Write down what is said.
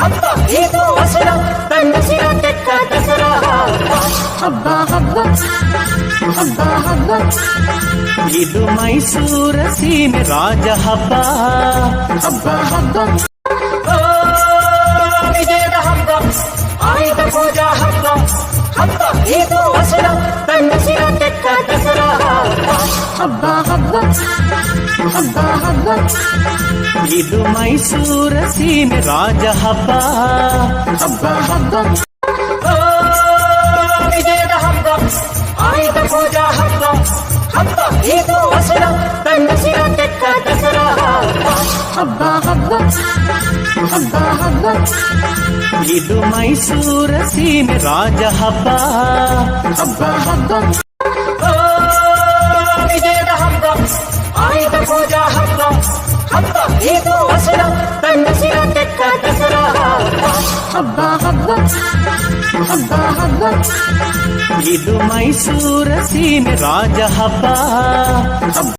ಹಬ್ಬ ಇದು ಹಸಿರ ತನ್ನಸಿರ ತೆಕ್ಕ ದಸರಾ ಹಬ್ಬ ಹಬ್ಬ ಹಬ್ಬ ಹಬ್ಬ ಇದು ಮೈಸೂರ ಸೀಮೆ ರಾಜ ಹಬ್ಬ ಹಬ್ಬ ಹಬ್ಬ ವಿಜಯದ ಹಬ್ಬ ಆಯುಧ ಪೂಜಾ ಹಬ್ಬ ಹಬ್ಬ ಇದು ಹಸಿರ ತನ್ನಸಿರ ತೆಕ್ಕ ದಸರಾ ಹಬ್ಬ ಹಬ್ಬ ಹಬ್ಬ ಹಬ್ಬ ಇದು ಮೈಸೂರ ಸೀಮೆ ರಾಜ ಹಬ್ಬ ಹಬ್ಬ ಹಬ್ಬ ವಿಜಯದ ಹಬ್ಬ ಆಯುಧ ಪೂಜಾ ಹಬ್ಬ ಹಬ್ಬ ಇದು ಹಸಿರ ತನ್ನಸಿರ ತೆಕ್ಕ ದಸರಾ ಹಬ್ಬ ಹಬ್ಬ ಹಬ್ಬ ಹಬ್ಬ ಇದು ಮೈಸೂರ ಸೀಮೆ ರಾಜ ಹಬ್ಬ ಹಬ್ಬ ಹಬ್ಬ ವಿಜಯದ ಹಬ್ಬ ಆಯುಧ ಪೂಜಾ ಹಬ್ಬ ಹಬ್ಬ ಇದು ಹಸಿರ ತನ್ನಸಿರ ತೆಕ್ಕ ದಸರಾ ಹಬ್ಬ ಹಬ್ಬ ಹಬ್ಬ ಹಬ್ಬ ಇದು ಮೈಸೂರ ಸೀಮೆ ರಾಜ ಹಬ್ಬ